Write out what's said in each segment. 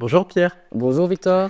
Bonjour Pierre, Bonjour Victor.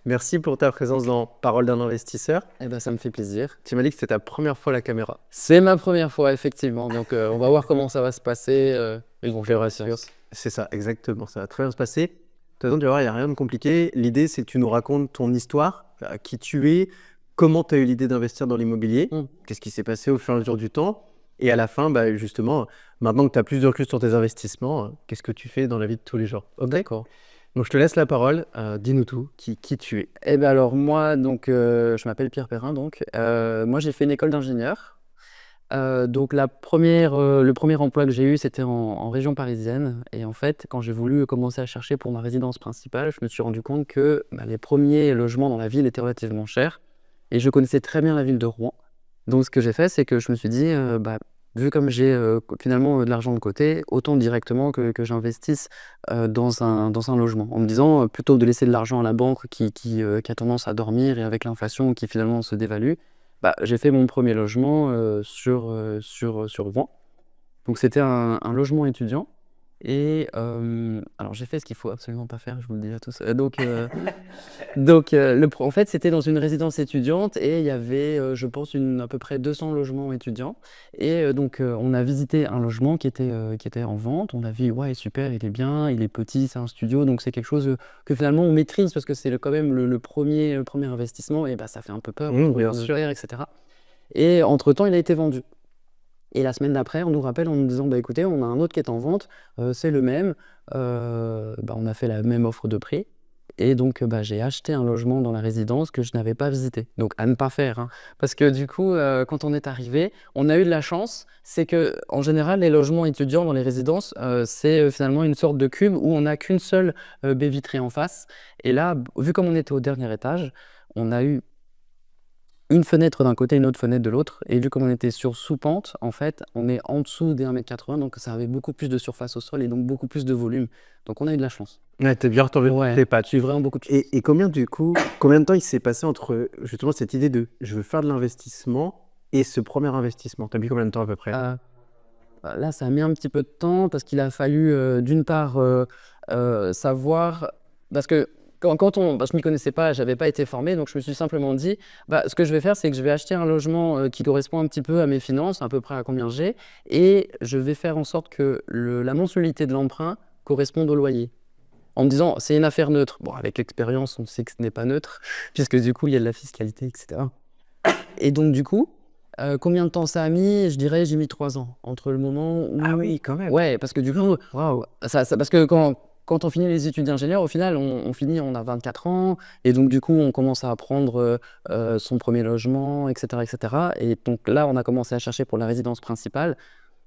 merci pour ta présence dans Parole d'un investisseur. Eh ben, ça me fait plaisir. Tu m'as dit que c'était ta première fois à la caméra. C'est ma première fois, effectivement. Donc, on va voir comment ça va se passer. Mais bon, je rassure. C'est ça, exactement, ça va très bien se passer. De toute façon, tu vas voir, il n'y a rien de compliqué. L'idée, c'est que tu nous racontes ton histoire, qui tu es, comment tu as eu l'idée d'investir dans l'immobilier, qu'est-ce qui s'est passé au fur et à mesure du temps. Et à la fin, justement, maintenant que tu as plus de recul sur tes investissements, qu'est-ce que tu fais dans la vie de tous les jours? Ok. D'accord. Donc je te laisse la parole, dis-nous tout, qui tu es. Eh ben alors, moi, donc, je m'appelle Pierre Perrin. Donc, moi, j'ai fait une école d'ingénieur. Donc, le premier emploi que j'ai eu, c'était en région parisienne. Et en fait, quand j'ai voulu commencer à chercher pour ma résidence principale, je me suis rendu compte que les premiers logements dans la ville étaient relativement chers. Et je connaissais très bien la ville de Rouen. Donc, ce que j'ai fait, c'est que je me suis dit, vu comme j'ai finalement de l'argent de côté, autant directement que j'investisse dans un logement. En me disant, plutôt que de laisser de l'argent à la banque qui a tendance à dormir et avec l'inflation qui finalement se dévalue, j'ai fait mon premier logement sur Rouen. Donc, c'était un logement étudiant. Et alors, j'ai fait ce qu'il faut absolument pas faire, je vous le dis à tous. En fait, c'était dans une résidence étudiante et il y avait, je pense, à peu près 200 logements étudiants. Et on a visité un logement qui était en vente. On a vu, ouais, super, il est bien, il est petit, c'est un studio. Donc, c'est quelque chose que finalement on maîtrise parce que c'est quand même le premier investissement. Et ça fait un peu peur, Bien sûr. etc. Et entre-temps, il a été vendu. Et la semaine d'après, on nous rappelle en nous disant, écoutez, on a un autre qui est en vente, c'est le même. On a fait la même offre de prix. Et donc, j'ai acheté un logement dans la résidence que je n'avais pas visité. Donc, à ne pas faire, hein. Parce que du coup, quand on est arrivé, on a eu de la chance. C'est que, en général, les logements étudiants dans les résidences, c'est finalement une sorte de cube où on n'a qu'une seule baie vitrée en face. Et là, vu comme on était au dernier étage, on a eu une fenêtre d'un côté, une autre fenêtre de l'autre. Et vu comme on était sur sous-pente, en fait, on est en dessous des 1,80 m, donc ça avait beaucoup plus de surface au sol et donc beaucoup plus de volume. Donc on a eu de la chance. Ouais, t'es bien retombé sur tes pattes. J'ai eu vraiment beaucoup de chance. Et combien de temps il s'est passé entre justement cette idée de je veux faire de l'investissement et ce premier investissement? T'as mis combien de temps à peu près? Là, ça a mis un petit peu de temps parce qu'il a fallu d'une part savoir, parce que je m'y connaissais pas, j'avais pas été formé, donc je me suis simplement dit, ce que je vais faire, c'est que je vais acheter un logement qui correspond un petit peu à mes finances, à peu près à combien j'ai, et je vais faire en sorte que la mensualité de l'emprunt corresponde au loyer. En me disant, c'est une affaire neutre. Bon, avec l'expérience, on sait que ce n'est pas neutre, puisque du coup, il y a de la fiscalité, etc. Et donc, du coup, combien de temps ça a mis? Je dirais, j'ai mis 3 ans entre le moment où... Ah oui, quand même. Ouais, parce que du coup, waouh, parce que quand on finit les études d'ingénieur, au final, on finit, on a 24 ans, et donc du coup, on commence à apprendre son premier logement, etc., etc. Et donc là, on a commencé à chercher pour la résidence principale.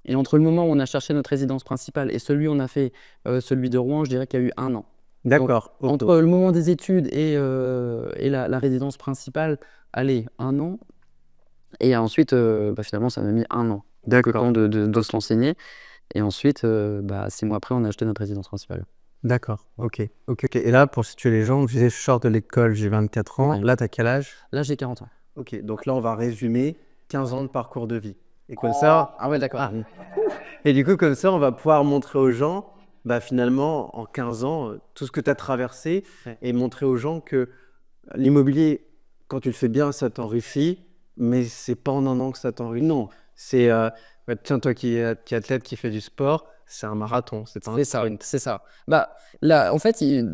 Et entre le moment où on a cherché notre résidence principale et celui où on a fait celui de Rouen, je dirais qu'il y a eu 1 an. D'accord. Donc, entre le moment des études et la résidence principale, allez, 1 an. Et ensuite, finalement, ça m'a mis 1 an. D'accord. Le temps de se renseigner. Et ensuite, 6 mois après, on a acheté notre résidence principale. D'accord. Ok. Et là, pour situer les gens, je disais, je sors de l'école, j'ai 24 ans. Ouais. Là, t'as quel âge? Là, j'ai 40 ans. Ok. Donc là, on va résumer 15 ans de parcours de vie. Et comme ça, Ah ouais, d'accord. et du coup, comme ça, on va pouvoir montrer aux gens, finalement, en 15 ans, tout ce que tu as traversé Ouais. et montrer aux gens que l'immobilier, quand tu le fais bien, ça t'enrichit, mais c'est pas en 1 an que ça t'enrichit. Non, c'est, tiens, toi qui es athlète, qui fait du sport, c'est un marathon, c'est un C'est ça, c'est ça. Là, en fait, je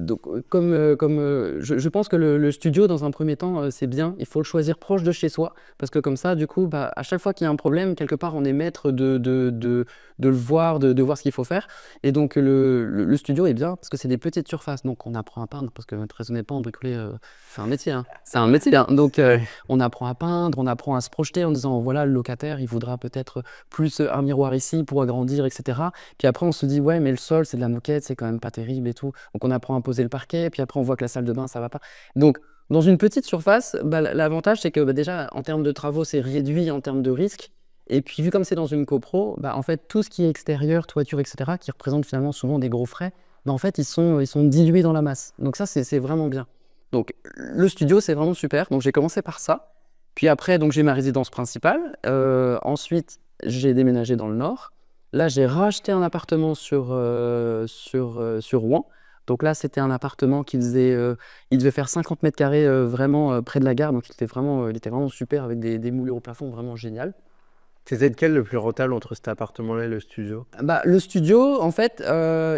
pense que le studio, dans un premier temps, c'est bien. Il faut le choisir proche de chez soi, parce que comme ça, du coup, à chaque fois qu'il y a un problème, quelque part, on est maître de le voir, de voir ce qu'il faut faire. Et donc, le studio est bien, parce que c'est des petites surfaces. Donc, on apprend à peindre, parce que très honnêtement, bricoler, c'est un métier, hein. C'est un métier, hein. Donc, on apprend à peindre, on apprend à se projeter en disant, voilà, le locataire, il voudra peut-être plus un miroir ici pour agrandir, etc. Puis après, on se dit, ouais, mais le sol, c'est de la moquette, c'est quand même pas terrible et tout. Donc, on apprend à poser le parquet. Puis après, on voit que la salle de bain, ça va pas. Donc, dans une petite surface, l'avantage, c'est que déjà, en termes de travaux, c'est réduit en termes de risque. Et puis, vu comme c'est dans une copro, en fait, tout ce qui est extérieur, toiture, etc., qui représente finalement souvent des gros frais, en fait, ils sont dilués dans la masse. Donc, ça, c'est vraiment bien. Donc, le studio, c'est vraiment super. Donc, j'ai commencé par ça. Puis après, donc, j'ai ma résidence principale. Ensuite, j'ai déménagé dans le nord. Là, j'ai racheté un appartement sur Rouen. Donc là, c'était un appartement qui faisait, il devait faire 50 mètres carrés vraiment près de la gare. Donc il était vraiment super avec des moulures au plafond vraiment génial. C'était lequel le plus rentable entre cet appartement-là et le studio? Bah, le studio, en fait,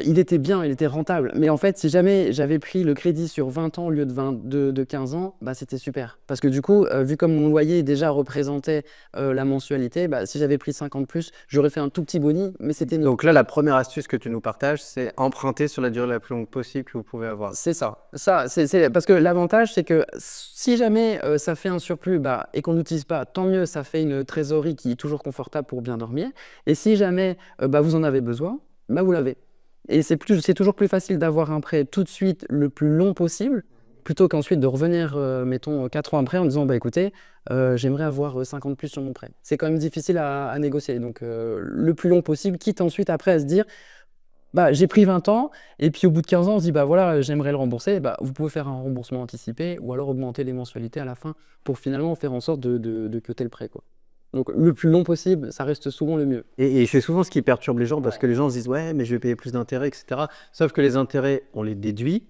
il était bien, il était rentable. Mais en fait, si jamais j'avais pris le crédit sur 20 ans au lieu de 15 ans, bah, c'était super. Parce que du coup, vu comme mon loyer déjà représentait la mensualité, bah, si j'avais pris 50 plus, j'aurais fait un tout petit boni, mais c'était Donc là, la première astuce que tu nous partages, c'est emprunter sur la durée la plus longue possible que vous pouvez avoir. C'est ça. Parce que l'avantage, c'est que si jamais ça fait un surplus bah, et qu'on n'utilise pas, tant mieux, ça fait une trésorerie qui est toujours confortable pour bien dormir. Et si jamais bah, vous en avez besoin, bah, vous l'avez. Et c'est toujours plus facile d'avoir un prêt tout de suite le plus long possible, plutôt qu'ensuite de revenir, mettons, 4 ans après en disant, bah, écoutez, j'aimerais avoir 50 plus sur mon prêt. C'est quand même difficile à négocier. Donc, le plus long possible, quitte ensuite après à se dire, bah, j'ai pris 20 ans, et puis au bout de 15 ans, on se dit, bah voilà, j'aimerais le rembourser. Bah, vous pouvez faire un remboursement anticipé ou alors augmenter les mensualités à la fin pour finalement faire en sorte de cuter le prêt, quoi. Donc le plus long possible, ça reste souvent le mieux. Et c'est souvent ce qui perturbe les gens parce que les gens se disent ouais, mais je vais payer plus d'intérêts, etc. Sauf que les intérêts, on les déduit.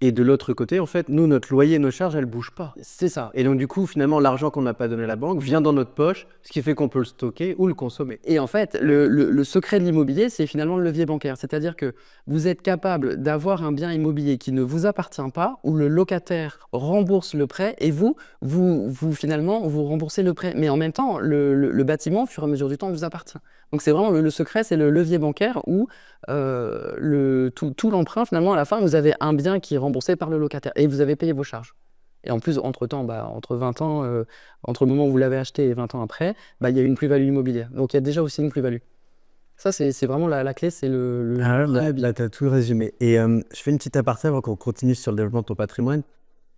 Et de l'autre côté, en fait, nous, notre loyer et nos charges, elles ne bougent pas. C'est ça. Et donc, du coup, finalement, l'argent qu'on n'a pas donné à la banque vient dans notre poche, ce qui fait qu'on peut le stocker ou le consommer. Et en fait, le secret de l'immobilier, c'est finalement le levier bancaire. C'est-à-dire que vous êtes capable d'avoir un bien immobilier qui ne vous appartient pas, où le locataire rembourse le prêt et finalement, vous remboursez le prêt. Mais en même temps, le bâtiment, au fur et à mesure du temps, vous appartient. Donc c'est vraiment le secret, c'est le levier bancaire où tout l'emprunt, finalement, à la fin, vous avez un bien qui est remboursé par le locataire et vous avez payé vos charges. Et en plus, entre-temps, entre 20 ans, entre le moment où vous l'avez acheté et 20 ans après, il y a eu une plus-value immobilière. Donc il y a déjà aussi une plus-value. Ça, c'est vraiment la clé, c'est Là, tu as tout résumé. Et je fais une petite aparté avant qu'on continue sur le développement de ton patrimoine.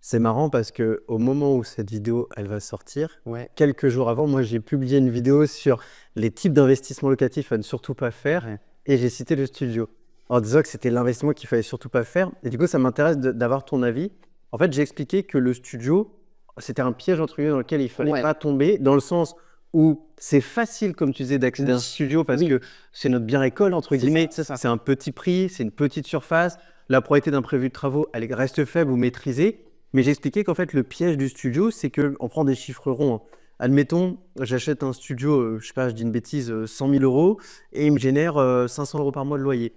C'est marrant parce qu'au moment où cette vidéo elle va sortir, quelques jours avant, moi j'ai publié une vidéo sur les types d'investissements locatifs à ne surtout pas faire et j'ai cité le studio en disant que c'était l'investissement qu'il fallait surtout pas faire. Et du coup, ça m'intéresse d'avoir ton avis. En fait, j'ai expliqué que le studio, c'était un piège entre guillemets dans lequel il fallait pas tomber, dans le sens où c'est facile, comme tu disais, d'accéder à un studio parce que c'est notre bien école, entre guillemets. C'est un petit prix, c'est une petite surface. La probabilité d'imprévu de travaux, elle reste faible ou maîtrisée. Mais j'ai expliqué qu'en fait, le piège du studio, c'est qu'on prend des chiffres ronds. Admettons, j'achète un studio, je sais pas, je dis une bêtise, 100 000 euros et il me génère 500 euros par mois de loyer.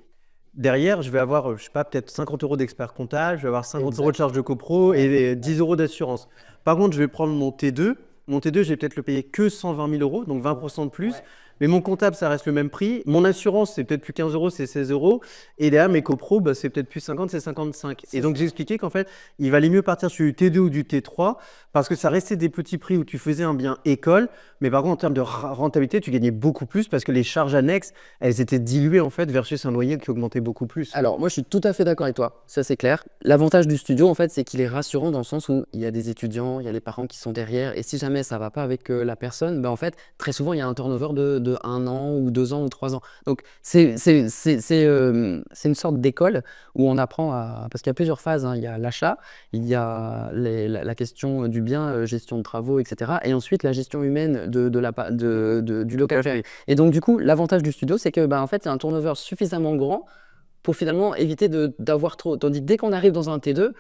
Derrière, je vais avoir, je sais pas, peut-être 50 euros d'expert comptable, je vais avoir 50 euros de charge de copro et 10 euros d'assurance. Par contre, je vais prendre mon T2. Mon T2, je vais peut-être le payer que 120 000 euros, donc 20% de plus. Mais mon comptable, ça reste le même prix. Mon assurance, c'est peut-être plus 15 euros, c'est 16 euros. Et derrière, mes copros, c'est peut-être plus 50, c'est 55. Et donc, j'ai expliqué qu'en fait, il valait mieux partir sur du T2 ou du T3 parce que ça restait des petits prix où tu faisais un bien école. Mais par contre, en termes de rentabilité, tu gagnais beaucoup plus parce que les charges annexes, elles étaient diluées en fait versus un loyer qui augmentait beaucoup plus. Alors, moi, je suis tout à fait d'accord avec toi. Ça, c'est clair. L'avantage du studio, en fait, c'est qu'il est rassurant dans le sens où il y a des étudiants, il y a les parents qui sont derrière. Et si jamais ça ne va pas avec la personne, en fait, très souvent, il y a un turnover de 1 an ou 2 ans ou 3 ans. Donc, c'est une sorte d'école où on apprend à... Parce qu'il y a plusieurs phases. Il y a l'achat, il y a la question du bien, gestion de travaux, etc. Et ensuite, la gestion humaine du locataire. Et donc, du coup, l'avantage du studio, c'est que, en fait, il y a un turnover suffisamment grand pour finalement éviter d'avoir trop. Tandis que dès qu'on arrive dans un T2,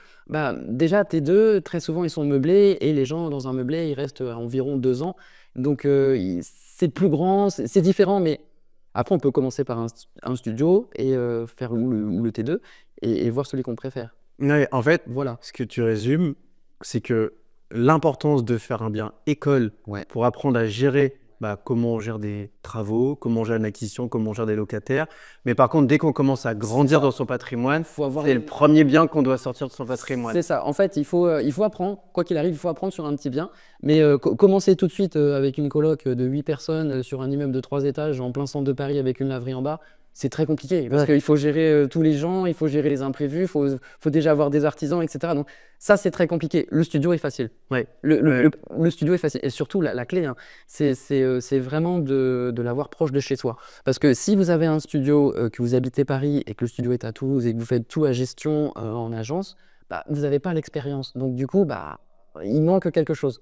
déjà T2, très souvent ils sont meublés et les gens dans un meublé, ils restent à environ 2 ans. Donc c'est plus grand, c'est différent, mais après on peut commencer par un studio et faire ou le T2 et voir celui qu'on préfère. Ouais, en fait, voilà. Ce que tu résumes, c'est que l'importance de faire un bien école pour apprendre à gérer comment on gère des travaux, comment on gère une acquisition, comment on gère des locataires. Mais par contre, dès qu'on commence à grandir dans son patrimoine, c'est le premier bien qu'on doit sortir de son patrimoine. C'est ça. En fait, il faut apprendre. Quoi qu'il arrive, il faut apprendre sur un petit bien. Mais commencer tout de suite avec une coloc de 8 personnes sur un immeuble de 3 étages en plein centre de Paris avec une laverie en bas, c'est très compliqué parce qu'il faut gérer tous les gens, il faut gérer les imprévus, il faut déjà avoir des artisans, etc. Donc ça, c'est très compliqué. Le studio est facile. Le studio est facile. Et surtout, la clé, c'est vraiment de l'avoir proche de chez soi. Parce que si vous avez un studio, que vous habitez Paris et que le studio est à Toulouse et que vous faites tout à gestion en agence, vous n'avez pas l'expérience. Donc du coup, il manque quelque chose.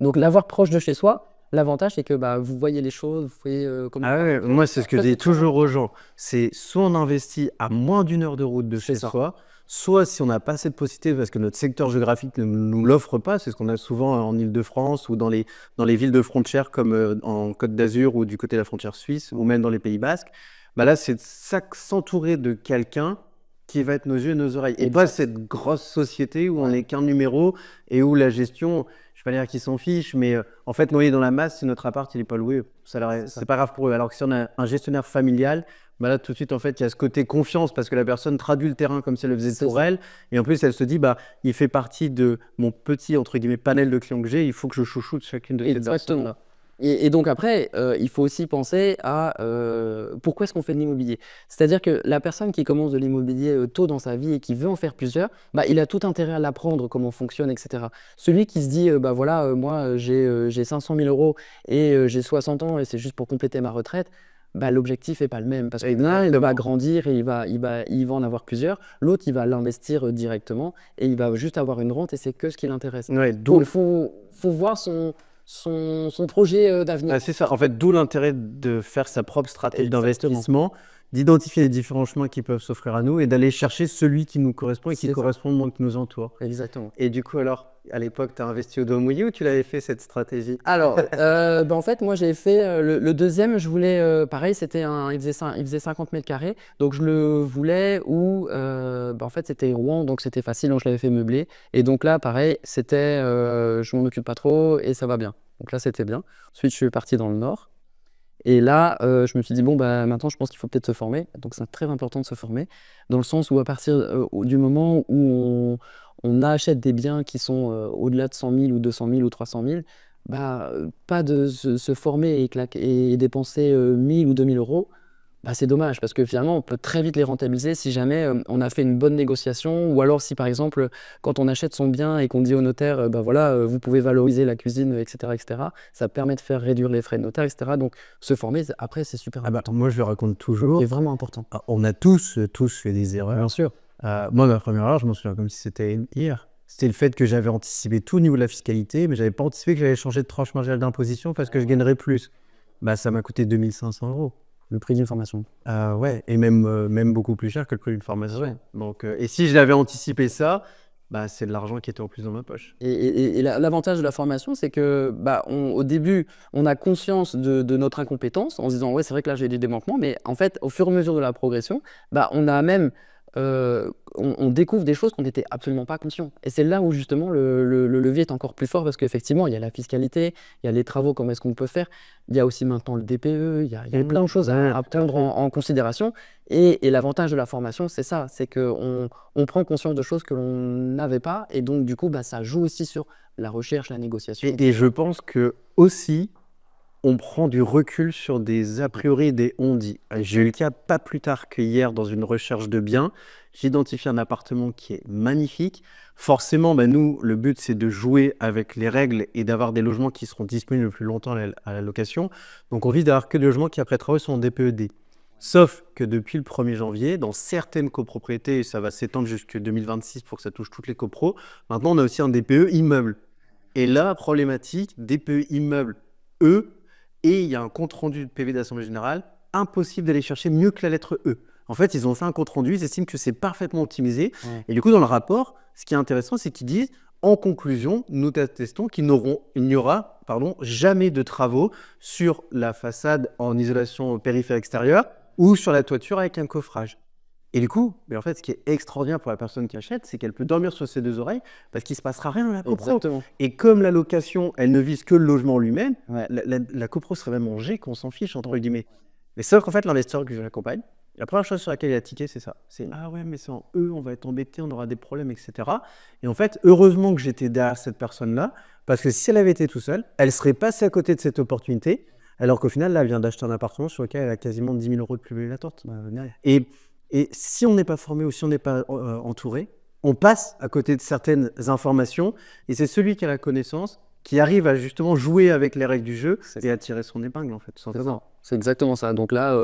Donc l'avoir proche de chez soi, l'avantage, c'est que vous voyez les choses, vous voyez comment... moi, c'est ce que je dis toujours aux gens. C'est soit on investit à moins d'1 heure de route de chez soi, soit si on n'a pas cette possibilité parce que notre secteur géographique ne nous l'offre pas, c'est ce qu'on a souvent en Île-de-France ou dans les villes de frontières comme en Côte d'Azur ou du côté de la frontière suisse ou même dans les Pays Basques, bah là, c'est de s'entourer de quelqu'un qui va être nos yeux et nos oreilles. Et pas cette grosse société où on n'est qu'un numéro et où la gestion, je ne vais pas dire qu'ils s'en fichent, mais en fait, noyé dans la masse, si notre appart, il n'est pas loué, c'est pas grave pour eux. Alors que si on a un gestionnaire familial, bah là, tout de suite, en fait, il y a ce côté confiance parce que la personne traduit le terrain comme si elle le faisait pour elle. Et en plus, elle se dit, bah, il fait partie de mon petit, entre guillemets, panel de clients que j'ai. Il faut que je chouchoute chacune de ces personnes-là. Et donc après, il faut aussi penser à pourquoi est-ce qu'on fait de l'immobilier. C'est-à-dire que la personne qui commence de l'immobilier tôt dans sa vie et qui veut en faire plusieurs, bah, il a tout intérêt à l'apprendre, comment on fonctionne, etc. Celui qui se dit, bah voilà, moi j'ai 500 000 euros et j'ai 60 ans et c'est juste pour compléter ma retraite, bah, l'objectif n'est pas le même. Parce que l'un, il va grandir et il va en avoir plusieurs. L'autre, il va l'investir directement et il va juste avoir une rente et c'est que ce qui l'intéresse. Ouais, donc il faut voir son projet d'avenir. Ah, c'est ça. En fait, d'où l'intérêt de faire sa propre stratégie d'investissement, d'identifier les différents chemins qui peuvent s'offrir à nous et d'aller chercher celui qui nous correspond et qui correspond au monde qui nous entoure. Exactement. Et du coup, alors, à l'époque, tu as investi au doigt mouillé ou tu l'avais fait cette stratégie? Alors, bah, en fait, moi, j'ai fait le deuxième. Je voulais, pareil, il faisait 50 mètres carrés. Donc, je le voulais où, bah, en fait, c'était Rouen, donc c'était facile. Donc, je l'avais fait meubler. Et donc là, pareil, c'était, je m'en occupe pas trop et ça va bien. Donc là, c'était bien. Ensuite, je suis parti dans le nord. Et là, je me suis dit, bon, bah, maintenant, je pense qu'il faut peut-être se former. Donc, c'est très important de se former, dans le sens où à partir du moment où on achète des biens qui sont au-delà de 100 000 ou 200 000 ou 300 000, bah, pas de se former et dépenser 1 000 ou 2 000 euros, bah, c'est dommage parce que finalement, on peut très vite les rentabiliser si jamais on a fait une bonne négociation ou alors si par exemple, quand on achète son bien et qu'on dit au notaire, bah, voilà, vous pouvez valoriser la cuisine, etc., ça permet de faire réduire les frais de notaire, etc. Donc, se former, après, c'est super important. Moi, je le raconte toujours. C'est vraiment important. On a tous fait des erreurs. Bien sûr. Moi, ma première erreur, je m'en souviens comme si c'était hier. C'était le fait que j'avais anticipé tout au niveau de la fiscalité, mais je n'avais pas anticipé que j'allais changer de tranche marginale d'imposition parce que je gagnerais plus. Bah, ça m'a coûté 2 500 euros. Le prix d'une formation. Ouais, et même beaucoup plus cher que le prix d'une formation. Ouais. Donc, et si je l'avais anticipé ça, bah, c'est de l'argent qui était en plus dans ma poche. Et l'avantage de la formation, c'est que bah, au début, on a conscience de notre incompétence en se disant, ouais, c'est vrai que là, j'ai des manquements, mais en fait, au fur et à mesure de la progression, bah, on a même on découvre des choses qu'on n'était absolument pas conscient. Et c'est là où justement le levier est encore plus fort parce qu'effectivement, il y a la fiscalité, il y a les travaux, comment est-ce qu'on peut faire. Il y a aussi maintenant le DPE, il y a plein de choses à prendre en considération. Et l'avantage de la formation, c'est ça, c'est qu'on prend conscience de choses que l'on n'avait pas. Et donc, du coup, bah, ça joue aussi sur la recherche, la négociation. Et je pense que aussi, on prend du recul sur des a priori et des on-dit. J'ai eu le cas pas plus tard qu'hier dans une recherche de biens. J'identifie un appartement qui est magnifique. Forcément, bah, nous, le but, c'est de jouer avec les règles et d'avoir des logements qui seront disponibles le plus longtemps à la location. Donc, on vise d'avoir que des logements qui, après travaux, sont en DPED. Sauf que depuis le 1er janvier, dans certaines copropriétés, et ça va s'étendre jusqu'en 2026 pour que ça touche toutes les copros, maintenant, on a aussi un DPE immeuble. Et là, problématique, DPE immeuble E, et il y a un compte-rendu de PV d'Assemblée Générale, impossible d'aller chercher mieux que la lettre E. En fait, ils ont fait un compte-rendu, ils estiment que c'est parfaitement optimisé. Ouais. Et du coup, dans le rapport, ce qui est intéressant, c'est qu'ils disent, en conclusion, nous attestons qu'il n'y aura jamais de travaux sur la façade en isolation périphérique extérieure ou sur la toiture avec un coffrage. Et du coup, mais en fait, ce qui est extraordinaire pour la personne qui achète, c'est qu'elle peut dormir sur ses deux oreilles parce qu'il ne se passera rien dans la copro. Exactement. Et comme la location, elle ne vise que le logement lui-même, ouais. la copro serait même en G qu'on s'en fiche, entre guillemets. Mais sauf qu'en fait, l'investisseur que j'accompagne, la première chose sur laquelle il a tiqué, c'est ça. C'est « Ah ouais, mais c'est en E, on va être embêté, on aura des problèmes, etc. » Et en fait, heureusement que j'étais derrière cette personne-là, parce que si elle avait été toute seule, elle serait passée à côté de cette opportunité, alors qu'au final, là, elle vient d'acheter un appartement sur lequel elle a quasiment 10 000 euros de plus-value latente. Et si on n'est pas formé ou si on n'est pas entouré, on passe à côté de certaines informations et c'est celui qui a la connaissance qui arrive à justement jouer avec les règles du jeu et à tirer son épingle en fait. C'est ça. C'est exactement ça. Donc là,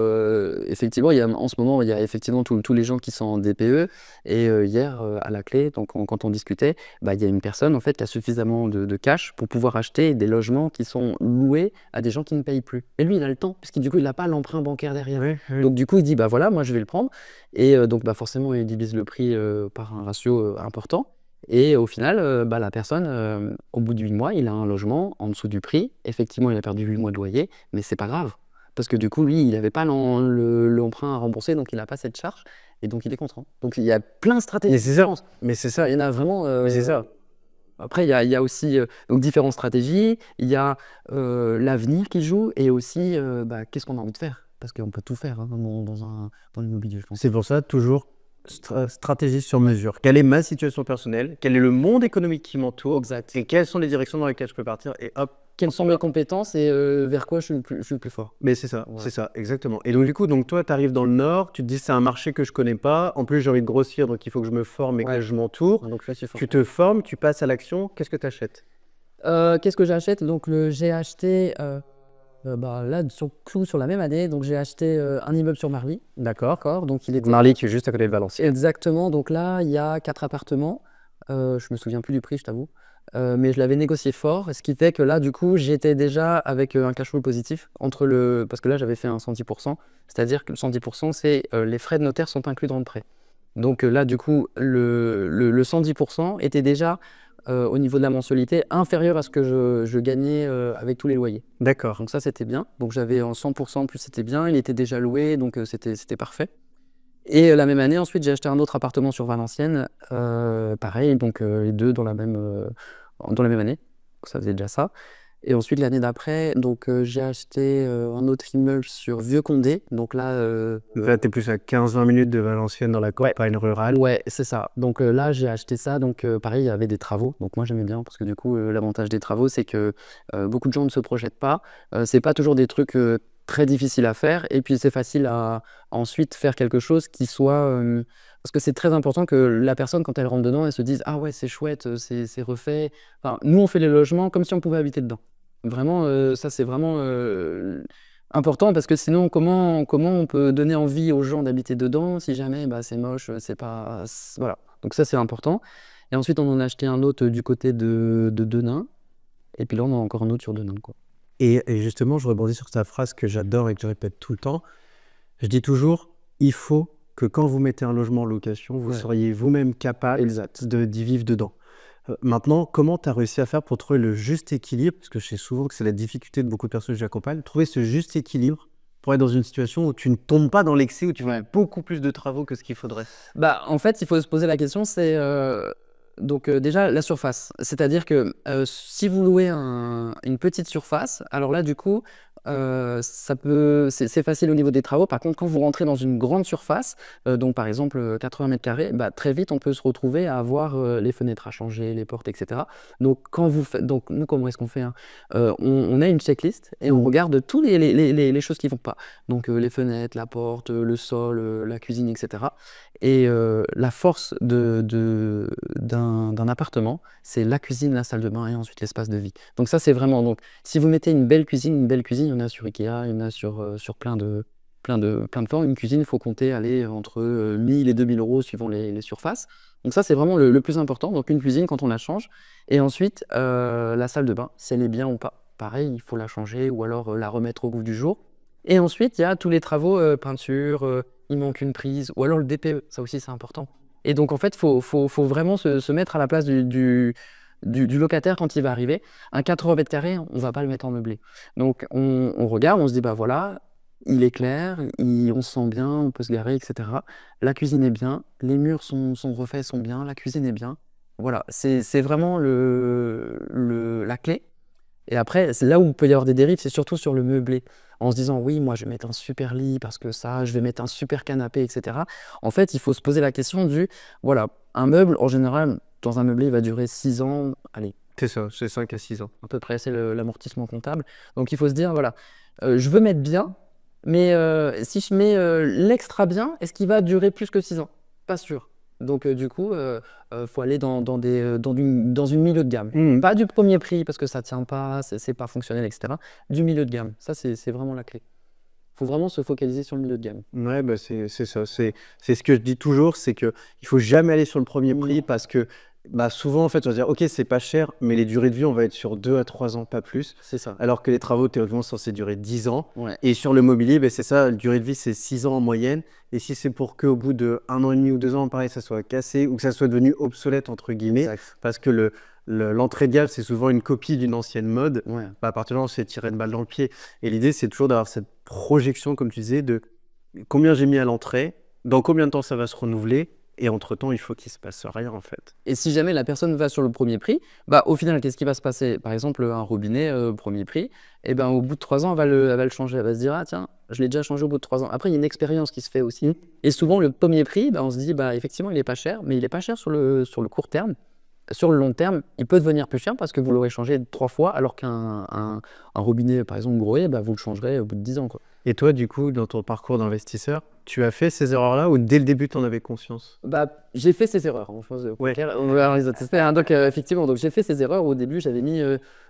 effectivement, en ce moment, il y a effectivement tous les gens qui sont en DPE. Et hier, à la clé, donc quand on discutait, bah, il y a une personne en fait qui a suffisamment de cash pour pouvoir acheter des logements qui sont loués à des gens qui ne payent plus. Et lui, il a le temps, puisque du coup, il n'a pas l'emprunt bancaire derrière. Oui, oui. Donc du coup, il dit, bah voilà, moi je vais le prendre. Et donc bah, forcément, il divise le prix par un ratio important. Et au final, bah, la personne, au bout de 8 mois, il a un logement en dessous du prix. Effectivement, il a perdu 8 mois de loyer, mais c'est pas grave. Parce que du coup, lui, il n'avait pas l'emprunt à rembourser, donc il n'a pas cette charge, et donc il est content. Donc il y a plein de stratégies. Mais c'est ça. différentes. Mais c'est ça. Il y en a vraiment. Mais c'est ça. Après, il y a aussi donc différentes stratégies. Il y a l'avenir qui joue, et aussi bah, qu'est-ce qu'on a envie de faire. Parce qu'on peut tout faire hein, dans l'immobilier, je pense. C'est pour ça, toujours stratégie sur mesure. Quelle est ma situation personnelle? Quel est le monde économique qui m'entoure? Exact. Et quelles sont les directions dans lesquelles je peux partir? Et hop. Quelles sont mes compétences et vers quoi je suis le plus fort. Mais c'est ça, Ouais. c'est ça, exactement. Et donc, du coup, toi, tu arrives dans le Nord, tu te dis c'est un marché que je connais pas. En plus, j'ai envie de grossir, donc il faut que je me forme et que Ouais. je m'entoure. Donc là, je suis fort. Tu te formes, tu passes à l'action. Qu'est-ce que tu achètes? Qu'est-ce que j'achète? Donc j'ai acheté bah, là sur Clou sur la même année, donc j'ai acheté un immeuble sur Marly. D'accord. Donc il est Marly, qui est juste à côté de Valenciennes. exactement. Donc là, il y a 4 appartements. Je me souviens plus du prix, je t'avoue. Mais je l'avais négocié fort, ce qui fait que là, du coup, j'étais déjà avec un cash flow positif parce que là, j'avais fait un 110%. C'est-à-dire que le 110%, c'est les frais de notaire sont inclus dans le prêt. Donc là, du coup, le 110% était déjà au niveau de la mensualité inférieur à ce que je gagnais avec tous les loyers. D'accord. Donc ça, c'était bien. Donc j'avais en 100%, plus c'était bien. Il était déjà loué, donc c'était parfait. Et la même année, ensuite, j'ai acheté un autre appartement sur Valenciennes. Pareil, donc les deux dans la même année. Donc, ça faisait déjà ça. Et ensuite, l'année d'après, donc j'ai acheté un autre immeuble sur Vieux-Condé. Donc là, Là, tu es plus à 15-20 minutes de Valenciennes dans la campagne rurale. ouais, c'est ça. Donc là, j'ai acheté ça. Donc pareil, il y avait des travaux. Donc moi, j'aimais bien parce que du coup, l'avantage des travaux, c'est que beaucoup de gens ne se projettent pas. C'est pas toujours des trucs très difficiles à faire. Et puis, c'est facile à ensuite faire quelque chose qui soit. Parce que c'est très important que la personne, quand elle rentre dedans, elle se dise: ah ouais, c'est chouette, c'est refait. Enfin, nous, on fait les logements comme si on pouvait habiter dedans. Vraiment, ça, c'est vraiment important parce que sinon, comment on peut donner envie aux gens d'habiter dedans si jamais bah, c'est moche, c'est pas. Voilà. Donc, ça, c'est important. Et ensuite, on en a acheté un autre du côté de Denain. Et puis là, on en a encore un autre sur Denain, quoi. Et justement, je rebondis sur ta phrase que j'adore et que je répète tout le temps. Je dis toujours, il faut que quand vous mettez un logement en location, vous Ouais. soyez vous-même capable d'y vivre dedans. Maintenant, comment tu as réussi à faire pour trouver le juste équilibre? Parce que je sais souvent que c'est la difficulté de beaucoup de personnes que j'accompagne, trouver ce juste équilibre pour être dans une situation où tu ne tombes pas dans l'excès, où tu fais beaucoup plus de travaux que ce qu'il faudrait. Bah, en fait, il faut se poser la question, c'est donc déjà la surface. C'est-à-dire que si vous louez une petite surface, alors là, du coup, c'est facile au niveau des travaux. Par contre, quand vous rentrez dans une grande surface, donc par exemple 80 mètres carrés, bah, très vite, on peut se retrouver à avoir les fenêtres à changer, les portes, etc. Donc, donc nous, comment est-ce qu'on fait hein on a une checklist et on regarde toutes les choses qui ne vont pas. Donc, les fenêtres, la porte, le sol, la cuisine, etc. Et la force d'un appartement, c'est la cuisine, la salle de bain et ensuite l'espace de vie. Donc ça, c'est vraiment... Donc, si vous mettez une belle cuisine, il y en a sur Ikea, il y en a sur plein de formes. Une cuisine, il faut compter aller entre 1000 et 2000 euros suivant les surfaces. Donc ça, c'est vraiment le plus important. Donc une cuisine, quand on la change. Et ensuite, la salle de bain, si elle est bien ou pas. Pareil, il faut la changer ou alors la remettre au goût du jour. Et ensuite, il y a tous les travaux, peinture, il manque une prise, ou alors le DPE, ça aussi c'est important. Et donc en fait, il faut vraiment se mettre à la place du locataire quand il va arriver. Un 80 mètres carrés, on ne va pas le mettre en meublé. Donc on regarde, on se dit, bah voilà, il est clair, on se sent bien, on peut se garer, etc. La cuisine est bien, les murs sont refaits, sont bien, la cuisine est bien. Voilà, c'est vraiment la clé. Et après, c'est là où il peut y avoir des dérives, c'est surtout sur le meublé. En se disant, oui, moi je vais mettre un super lit parce que ça, je vais mettre un super canapé, etc. En fait, il faut se poser la question voilà, un meuble, en général, dans un meublé, il va durer 6 ans, allez, C'est ça, c'est 5 à 6 ans. à peu près, c'est l'amortissement comptable. Donc il faut se dire, voilà, je veux mettre bien, mais si je mets l'extra bien, est-ce qu'il va durer plus que 6 ans? Pas sûr. Donc du coup, faut aller dans une milieu de gamme. Pas du premier prix parce que ça tient pas, c'est pas fonctionnel, etc. Du milieu de gamme. Ça, c'est vraiment la clé. Faut vraiment se focaliser sur le milieu de gamme. Ouais, bah c'est ça. C'est ce que je dis toujours, c'est qu'il ne faut jamais aller sur le premier prix Non. parce que bah, souvent, en fait, on va dire, OK, c'est pas cher, mais les durées de vie, on va être sur 2 à 3 ans, pas plus. C'est ça. Alors que les travaux, théoriquement, sont censés durer 10 ans. Ouais. Et sur le mobilier, bah, c'est ça, la durée de vie, c'est 6 ans en moyenne. Et si c'est pour qu'au bout de 1 an et demi ou 2 ans, pareil, ça soit cassé ou que ça soit devenu obsolète, entre guillemets, Exact. parce que l'entrée de gamme, c'est souvent une copie d'une ancienne mode, Ouais. bah, à partir de là, on s'est tiré une balle dans le pied. Et l'idée, c'est toujours d'avoir cette projection, comme tu disais, de combien j'ai mis à l'entrée, dans combien de temps ça va se renouveler, et entre-temps, il faut qu'il se passe rien, en fait. Et si jamais la personne va sur le premier prix, bah, au final, qu'est-ce qui va se passer? Par exemple, un robinet, premier prix, et ben, au bout de 3 ans, elle va le changer. Elle va se dire, ah tiens, je l'ai déjà changé au bout de 3 ans. Après, il y a une expérience qui se fait aussi. Et souvent, le premier prix, bah, on se dit, bah, effectivement, il est pas cher, mais il est pas cher sur le court terme. Sur le long terme, il peut devenir plus cher parce que vous l'aurez changé 3 fois, alors qu'un robinet, par exemple, Grohe, bah, vous le changerez au bout de 10 ans, quoi. Et toi, du coup, dans ton parcours d'investisseur, tu as fait ces erreurs-là ou dès le début, tu en avais conscience? Bah, j'ai fait ces erreurs, hein, je pense, Ouais. clair. On va les attester, hein. Donc, effectivement, donc j'ai fait ces erreurs. Au début, j'avais mis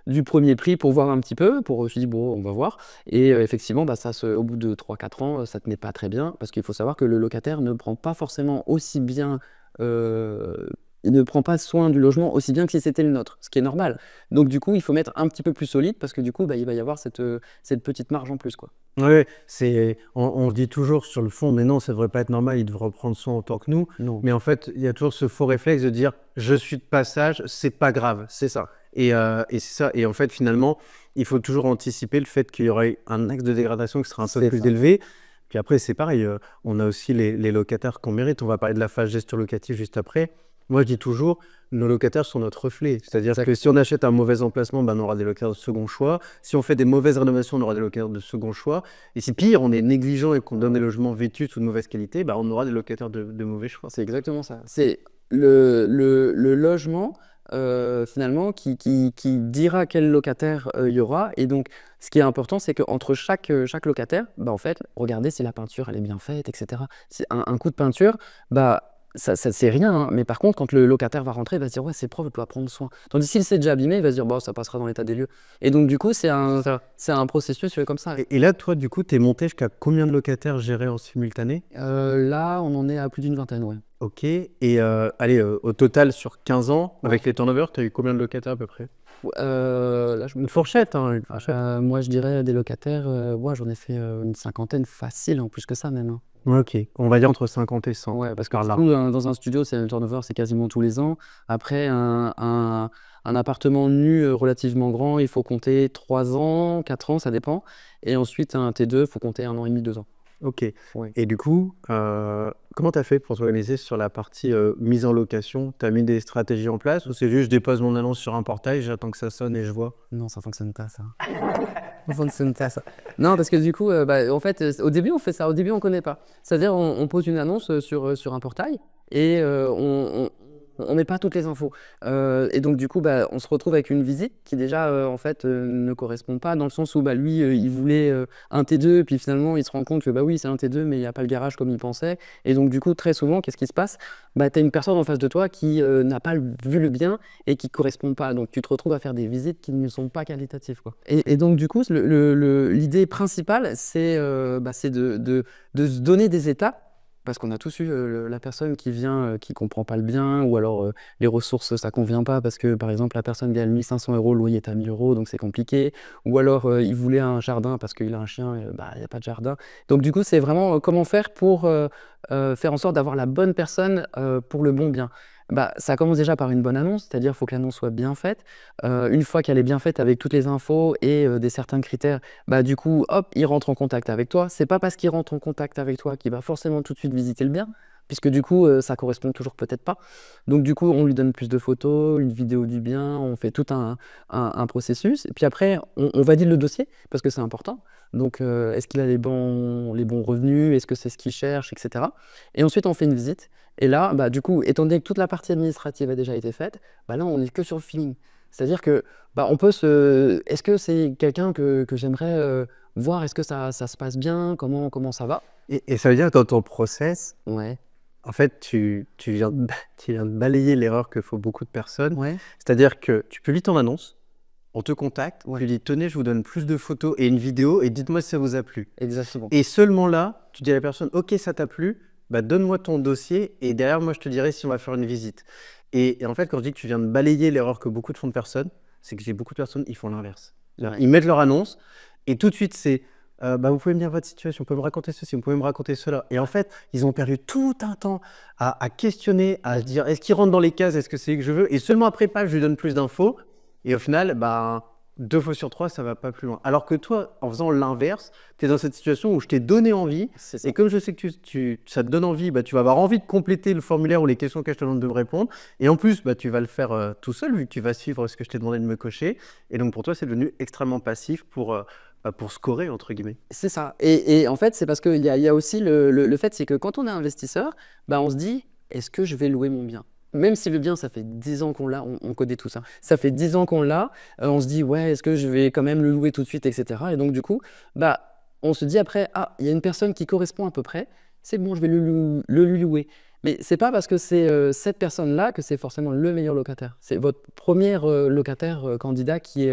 du premier prix pour voir un petit peu, je me suis dit, bon, on va voir. Et effectivement, bah, au bout de 3-4 ans, ça tenait pas très bien, parce qu'il faut savoir que le locataire ne prend pas forcément aussi bien, il ne prend pas soin du logement aussi bien que si c'était le nôtre, ce qui est normal. Donc, du coup, il faut mettre un petit peu plus solide, parce que du coup, bah, il va y avoir cette petite marge en plus, quoi. Ouais, on dit toujours sur le fond, mais non, ça devrait pas être normal, il devrait prendre soin autant que nous. Non. Mais en fait, il y a toujours ce faux réflexe de dire, je suis de passage, c'est pas grave. C'est ça. Et c'est ça. Et en fait, finalement, il faut toujours anticiper le fait qu'il y aurait un axe de dégradation qui sera un peu C'est plus ça. élevé. Puis après, c'est pareil, on a aussi les locataires qu'on mérite. On va parler de la phase gestion locative juste après. Moi, je dis toujours, nos locataires sont notre reflet. C'est-à-dire que si on achète un mauvais emplacement, ben, on aura des locataires de second choix. Si on fait des mauvaises rénovations, on aura des locataires de second choix. Et si pire, on est négligent et qu'on donne des logements vétus ou de mauvaise qualité, ben, on aura des locataires de mauvais choix. C'est exactement ça. C'est le logement, finalement, qui dira quel locataire il y aura. Et donc, ce qui est important, c'est qu'entre chaque locataire, bah, en fait, regardez si la peinture elle est bien faite, etc. C'est un coup de peinture, bah, ça c'est rien, hein. Mais par contre, quand le locataire va rentrer, il va se dire, ouais, c'est propre, je dois prendre soin. Tandis s'il s'est déjà abîmé, il va se dire, bon, ça passera dans l'état des lieux. Et donc, du coup, c'est un processus comme ça. Et là, toi, du coup, tu es monté jusqu'à combien de locataires gérés en simultané? Là, on en est à plus d'une vingtaine, ouais. Ok. Et allez, au total, sur 15 ans, avec les turnovers, tu as eu combien de locataires à peu près? Là, Une fourchette, hein, une fourchette. moi, je dirais des locataires, ouais, j'en ai fait une cinquantaine facile, en plus que ça même, hein. Ouais, ok, on va dire entre 50 et 100. Ouais, parce que Par là. surtout, dans un studio, le turnover, c'est quasiment tous les ans. Après, un appartement nu relativement grand, il faut compter 3 ans, 4 ans, ça dépend. Et ensuite, un T2, il faut compter 1 an et demi, 2 ans. Ok. Ouais. Et du coup, comment tu as fait pour t'organiser sur la partie mise en location? Tu as mis des stratégies en place ou c'est juste je dépose mon annonce sur un portail, j'attends que ça sonne et je vois? Non, ça fonctionne pas, ça. Ça fonctionne pas, ça. Non, parce que du coup, bah, en fait, au début, on fait ça. Au début, on connaît pas. C'est-à-dire, on pose une annonce sur un portail et on met pas toutes les infos. Et donc, du coup, bah, on se retrouve avec une visite qui, déjà, en fait, ne correspond pas dans le sens où, bah, lui, il voulait un T2, puis finalement, il se rend compte que, bah oui, c'est un T2, mais il n'y a pas le garage comme il pensait. Et donc, du coup, très souvent, qu'est-ce qui se passe? Bah, tu as une personne en face de toi qui n'a pas vu le bien et qui correspond pas. Donc, tu te retrouves à faire des visites qui ne sont pas qualitatives, quoi. Et donc, du coup, l'idée principale, c'est de se donner des étapes. Parce qu'on a tous eu la personne qui vient, qui comprend pas le bien, ou alors les ressources, ça convient pas, parce que par exemple, la personne gagne 1500 €, le loyer est à 1000 €, donc c'est compliqué. Ou alors, il voulait un jardin parce qu'il a un chien, bah, il n'y a pas de jardin. Donc du coup, c'est vraiment comment faire pour faire en sorte d'avoir la bonne personne pour le bon bien. Bah, ça commence déjà par une bonne annonce, c'est-à-dire qu'il faut que l'annonce soit bien faite. Une fois qu'elle est bien faite avec toutes les infos et des certains critères, bah, du coup, hop, il rentre en contact avec toi. C'est pas parce qu'il rentre en contact avec toi qu'il va forcément tout de suite visiter le bien, puisque du coup, ça correspond toujours peut-être pas. Donc du coup, on lui donne plus de photos, une vidéo du bien, on fait tout un processus. Et puis après, on valide le dossier, parce que c'est important. Donc, est-ce qu'il a les bons revenus? Est-ce que c'est ce qu'il cherche, etc. Et ensuite, on fait une visite. Et là, bah, du coup, étant donné que toute la partie administrative a déjà été faite, bah, là, on n'est que sur le feeling. C'est-à-dire que, bah, est-ce que c'est quelqu'un que j'aimerais voir? Est-ce que ça se passe bien? Comment ça va? Et ça veut dire que dans ton process, Ouais. en fait, tu viens tu viens de balayer l'erreur que font beaucoup de personnes. Ouais. C'est-à-dire que tu publies ton annonce on te contacte, tu dis tenez, je vous donne plus de photos et une vidéo et dites-moi si ça vous a plu. Exactement. Et seulement là, tu dis à la personne ok, ça t'a plu, bah donne-moi ton dossier et derrière moi je te dirai si on va faire une visite. Et en fait, quand je dis que tu viens de balayer l'erreur que beaucoup de font de personnes, c'est que j'ai beaucoup de personnes, ils font l'inverse. Ils mettent leur annonce et tout de suite c'est bah, vous pouvez me dire votre situation, vous pouvez me raconter ceci, vous pouvez me raconter cela. Et en fait, ils ont perdu tout un temps à questionner, à se dire est-ce qu'ils rentrent dans les cases, est-ce que c'est ce que je veux. Et seulement après, je lui donne plus d'infos. Et au final, bah, 2 fois sur 3, ça va pas plus loin. Alors que toi, en faisant l'inverse, tu es dans cette situation où je t'ai donné envie. Et comme je sais que ça te donne envie, bah, tu vas avoir envie de compléter le formulaire ou les questions que je te demande de me répondre. Et en plus, bah, tu vas le faire tout seul vu que tu vas suivre ce que je t'ai demandé de me cocher. Et donc pour toi, c'est devenu extrêmement passif pour scorer, entre guillemets. C'est ça. Et en fait, c'est parce qu'il y a aussi le fait, c'est que quand on est investisseur, bah, on se dit, est-ce que je vais louer mon bien? Même si le bien, ça fait 10 ans qu'on l'a, on connaît tout ça. Ça fait 10 ans qu'on l'a, on se dit, ouais, est-ce que je vais quand même le louer tout de suite, etc. Et donc, du coup, bah, on se dit après, ah, il y a une personne qui correspond à peu près, c'est bon, je vais le lui louer. Mais c'est pas parce que c'est cette personne-là que c'est forcément le meilleur locataire. C'est votre premier locataire candidat qui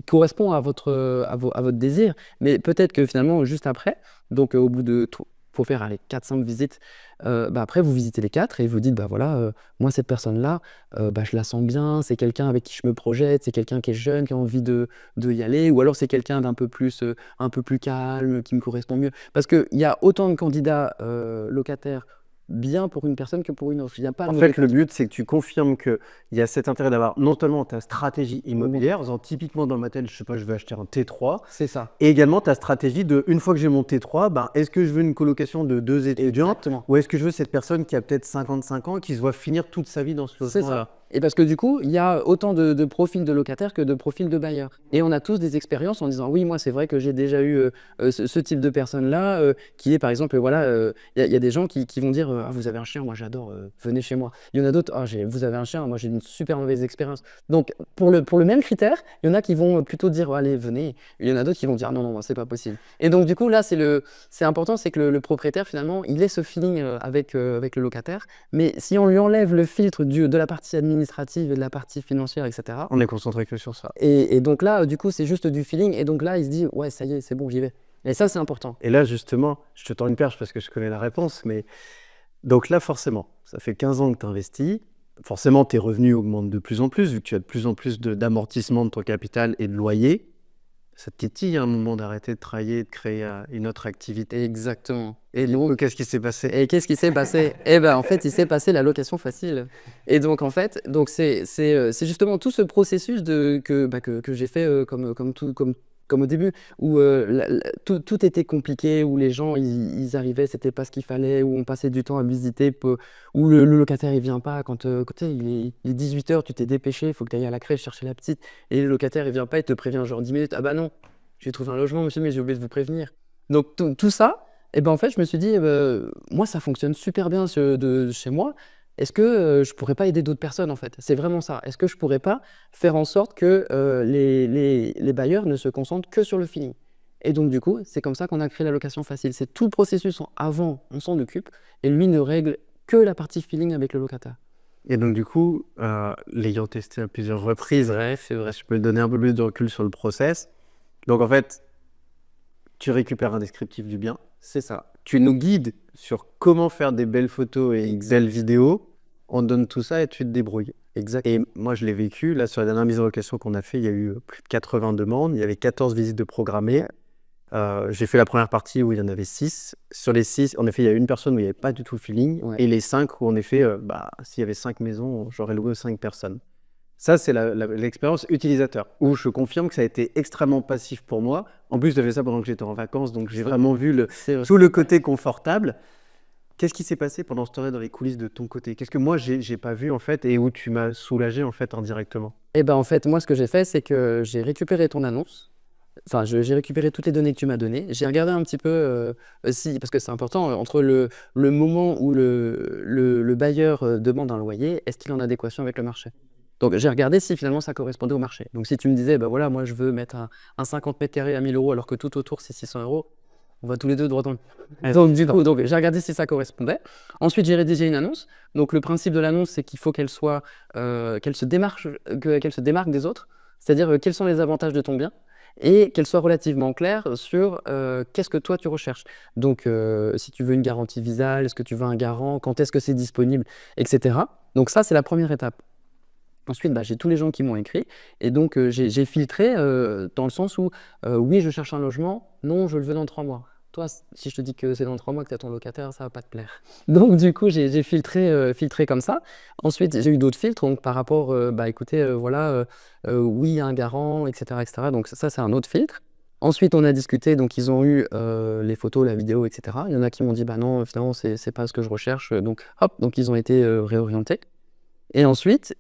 correspond à votre désir. Mais peut-être que finalement, juste après, donc au bout de tout, faut faire les 4-5 visites. Bah après, vous visitez les 4 et vous dites, bah voilà, moi, cette personne-là, bah, je la sens bien, c'est quelqu'un avec qui je me projette, c'est quelqu'un qui est jeune, qui a envie de y aller, ou alors c'est quelqu'un d'un peu plus, un peu plus calme, qui me correspond mieux. Parce qu'il y a autant de candidats locataires bien pour une personne que pour une autre. Il y a pas En fait, le but, c'est que tu confirmes qu'il y a cet intérêt d'avoir non seulement ta stratégie immobilière, en faisant typiquement dans ma tête, je sais pas, je vais acheter un T3. C'est ça. Et également ta stratégie de, une fois que j'ai mon T3, ben, est-ce que je veux une colocation de 2 étudiants Exactement. ou est-ce que je veux cette personne qui a peut-être 55 ans qui se voit finir toute sa vie dans ce C'est logement-là? ça. Et parce que du coup, il y a autant de profils de locataires que de profils de bailleurs. Et on a tous des expériences en disant oui, moi c'est vrai que j'ai déjà eu ce type de personne-là, qui est par exemple, voilà, il y a des gens qui vont dire ah, vous avez un chien, moi j'adore, venez chez moi. Il y en a d'autres, ah, vous avez un chien, moi j'ai une super mauvaise expérience. Donc pour le même critère, il y en a qui vont plutôt dire allez, venez. Il y en a d'autres qui vont dire non, non, c'est pas possible. Et donc du coup, là, c'est important, c'est que le propriétaire finalement, il ait ce feeling avec le locataire. Mais si on lui enlève le filtre de la partie administrative et de la partie financière, etc. On est concentré que sur ça. Et donc là, du coup, c'est juste du feeling. Et donc là, il se dit, ouais, ça y est, c'est bon, j'y vais. Et ça, c'est important. Et là, justement, je te tends une perche parce que je connais la réponse. Mais donc là, forcément, ça fait 15 ans que tu investis. Forcément, tes revenus augmentent de plus en plus vu que tu as de plus en plus d'amortissement de ton capital et de loyer. Ça te titille à un moment d'arrêter de travailler, de créer une autre activité. Exactement. Et donc, qu'est-ce qui s'est passé? Et qu'est-ce qui s'est passé? Eh ben, en fait, il s'est passé la location facile. Et donc, en fait, donc c'est justement tout ce processus que j'ai fait comme au début, où tout était compliqué, où les gens, ils arrivaient, c'était pas ce qu'il fallait, où on passait du temps à visiter, où le locataire, il vient pas. Quand tu sais, il est 18h, tu t'es dépêché, il faut que tu ailles à la crèche chercher la petite, et le locataire, il vient pas, il te prévient genre 10 minutes. Ah bah non, j'ai trouvé un logement, monsieur, mais j'ai oublié de vous prévenir. Donc, tout ça, et ben en fait, je me suis dit, moi, ça fonctionne super bien chez moi. Est-ce que je pourrais pas aider d'autres personnes en fait? C'est vraiment ça. Est-ce que je pourrais pas faire en sorte que les bailleurs ne se concentrent que sur le feeling? Et donc du coup, c'est comme ça qu'on a créé la location facile. C'est tout le processus avant, on s'en occupe, et lui ne règle que la partie feeling avec le locataire. Et donc, du coup, l'ayant testé à plusieurs reprises, C'est vrai. je peux te donner un peu plus de recul sur le process. Donc, en fait, tu récupères un descriptif du bien. C'est ça. Tu nous guides sur comment faire des belles photos et belles vidéos. On te donne tout ça et tu te débrouilles. Exact. Et moi, je l'ai vécu. Là, sur la dernière mise en location qu'on a fait, il y a eu plus de 80 demandes. Il y avait 14 visites de programmées. J'ai fait la première partie où il y en avait 6. Sur les 6, en effet, il y a une personne où il n'y avait pas du tout le feeling. Ouais. Et les 5 où, en effet, s'il y avait 5 maisons, j'aurais loué aux 5 personnes. Ça, c'est l'expérience utilisateur, où je confirme que ça a été extrêmement passif pour moi. En plus, j'ai fait ça pendant que j'étais en vacances, donc j'ai vraiment vu tout le côté confortable. Qu'est-ce qui s'est passé pendant ce temps-là dans les coulisses de ton côté? Qu'est-ce que moi, j'ai pas vu, en fait, et où tu m'as soulagé, en fait, indirectement? Et ben en fait, moi, ce que j'ai fait, c'est que j'ai récupéré ton annonce. Enfin, j'ai récupéré toutes les données que tu m'as données. J'ai regardé un petit peu, parce que c'est important, entre le moment où le bailleur demande un loyer, est-ce qu'il est en adéquation avec le marché? Donc, j'ai regardé si finalement ça correspondait au marché. Donc, si tu me disais, bah voilà, moi je veux mettre un 50 mètres carrés à 1000 € alors que tout autour c'est 600 €, on va tous les deux droit dans le. Donc, j'ai regardé si ça correspondait. Ensuite, j'ai rédigé une annonce. Donc, le principe de l'annonce, c'est qu'il faut qu'elle se démarque des autres. C'est-à-dire quels sont les avantages de ton bien et qu'elle soit relativement claire sur qu'est-ce que toi tu recherches. Donc, si tu veux une garantie visale, est-ce que tu veux un garant, quand est-ce que c'est disponible, etc. Donc ça, c'est la première étape. Ensuite, j'ai tous les gens qui m'ont écrit et donc j'ai filtré dans le sens où oui, je cherche un logement, non, je le veux dans 3 mois. Toi, si je te dis que c'est dans 3 mois que tu as ton locataire, ça va pas te plaire. Donc du coup, j'ai filtré comme ça. Ensuite, j'ai eu d'autres filtres donc, par rapport, écoutez, voilà, oui, un garant, etc., etc. Donc ça, c'est un autre filtre. Ensuite, on a discuté, donc ils ont eu les photos, la vidéo, etc. Il y en a qui m'ont dit, bah non, finalement, c'est pas ce que je recherche. Donc hop, donc ils ont été réorientés. Et ensuite,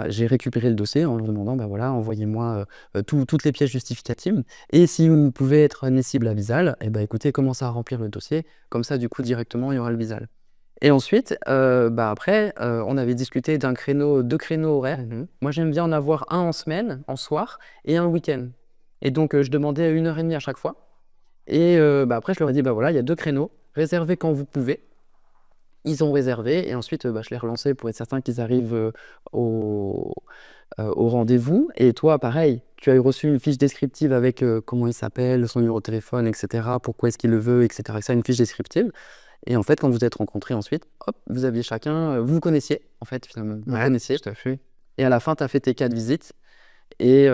j'ai récupéré le dossier en leur demandant, voilà, envoyez-moi toutes les pièces justificatives. Et si vous pouvez être admissible à Visal, écoutez, commencez à remplir le dossier. Comme ça, du coup, directement, il y aura le Visal. Et ensuite, après, on avait discuté deux créneaux horaires. Moi, j'aime bien en avoir un en semaine, en soir, et un week-end. Et donc, je demandais 1h30 à chaque fois. Et après, je leur ai dit, voilà, il y a 2 créneaux, réservez quand vous pouvez. Ils ont réservé et ensuite je l'ai relancé pour être certain qu'ils arrivent au rendez-vous. Et toi, pareil, tu as reçu une fiche descriptive avec comment il s'appelle, son numéro de téléphone, etc. Pourquoi est-ce qu'il le veut, etc. Ça, une fiche descriptive. Et en fait, quand vous êtes rencontrés ensuite, hop, vous aviez chacun, vous vous connaissiez, en fait, finalement. Vous Ouais, connaissiez. tout à fait. Et à la fin, tu as fait tes 4 visites. Et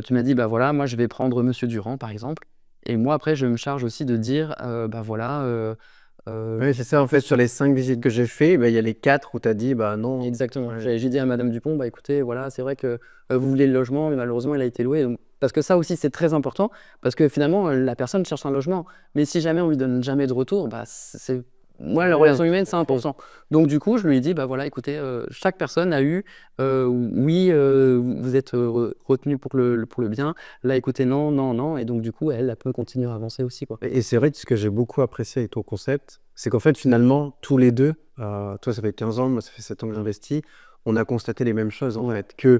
tu m'as dit, voilà, moi, je vais prendre Monsieur Durand, par exemple. Et moi, après, je me charge aussi de dire, voilà. Oui, c'est ça, en fait, sur les 5 visites que j'ai fait, il y a les 4 où tu as dit, non. Exactement. Ouais. J'ai dit à Madame Dupont, écoutez, voilà, c'est vrai que vous voulez le logement, mais malheureusement, il a été loué. Donc, parce que ça aussi, c'est très important, parce que finalement, la personne cherche un logement. Mais si jamais on lui donne jamais de retour, moi, la relation humaine, c'est important. Donc, du coup, je lui ai dit, voilà, écoutez, chaque personne a eu, oui, vous êtes retenu pour le bien. Là, écoutez, non, non, non. Et donc, du coup, elle peut continuer à avancer aussi, quoi. Et c'est vrai que ce que j'ai beaucoup apprécié avec ton concept, c'est qu'en fait, finalement, tous les deux, toi, ça fait 15 ans, moi, ça fait 7 ans que j'investis, on a constaté les mêmes choses, en fait. Que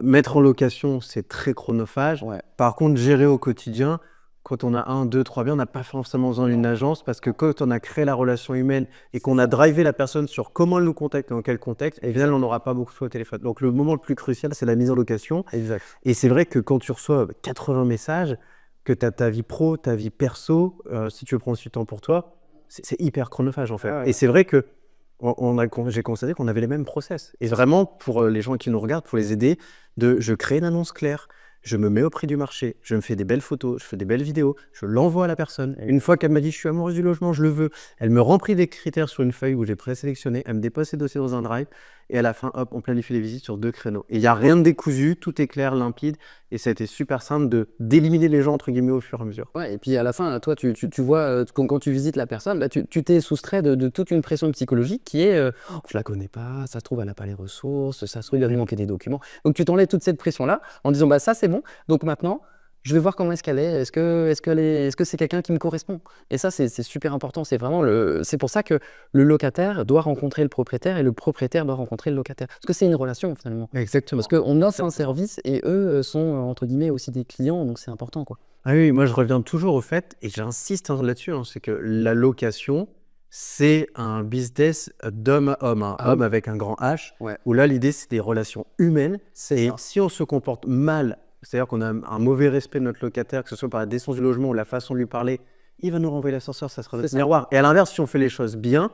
mettre en location, c'est très chronophage. Ouais. Par contre, gérer au quotidien, quand on a 1, 2, 3 biens, on n'a pas forcément besoin d'une agence parce que quand on a créé la relation humaine et qu'on a drivé la personne sur comment elle nous contacte et dans quel contexte, au final, on n'aura pas beaucoup de fois au téléphone. Donc, le moment le plus crucial, c'est la mise en location. Exact. Et c'est vrai que quand tu reçois 80 messages, que tu as ta vie pro, ta vie perso, si tu veux prendre du temps pour toi, c'est hyper chronophage en fait. Ah ouais. Et c'est vrai que j'ai constaté qu'on avait les mêmes process. Et vraiment, pour les gens qui nous regardent, pour les aider, je crée une annonce claire, je me mets au prix du marché, je me fais des belles photos, je fais des belles vidéos, je l'envoie à la personne. Une fois qu'elle m'a dit je suis amoureuse du logement, je le veux, elle me remplit des critères sur une feuille où j'ai présélectionné, elle me dépose ses dossiers dans un drive, et à la fin, hop, on planifie les visites sur 2 créneaux. Et il n'y a rien de décousu, tout est clair, limpide, et ça a été super simple d'éliminer les gens, entre guillemets, au fur et à mesure. Ouais, et puis à la fin, toi, tu vois, quand tu visites la personne, tu t'es soustrait de toute une pression psychologique qui est oh, je la connais pas, ça se trouve, elle n'a pas les ressources, ça se trouve, il va lui manquer des documents. Donc tu t'enlèves toute cette pression-là en disant ça c'est bon, donc maintenant, je vais voir comment est-ce qu'elle est, est-ce que c'est quelqu'un qui me correspond? Et ça, c'est super important, c'est pour ça que le locataire doit rencontrer le propriétaire et le propriétaire doit rencontrer le locataire. Parce que c'est une relation finalement. Exactement. Parce qu'on offre un service et eux sont, entre guillemets, aussi des clients, donc c'est important, quoi. Ah oui, moi je reviens toujours au fait, et j'insiste là-dessus, c'est que la location, c'est un business d'homme à homme, homme avec un grand H, Ouais. où là l'idée c'est des relations humaines, et ça. si on se comporte mal, c'est-à-dire qu'on a un mauvais respect de notre locataire, que ce soit par la descente du logement ou la façon de lui parler, il va nous renvoyer l'ascenseur, ça sera notre miroir. Et à l'inverse, si on fait les choses bien,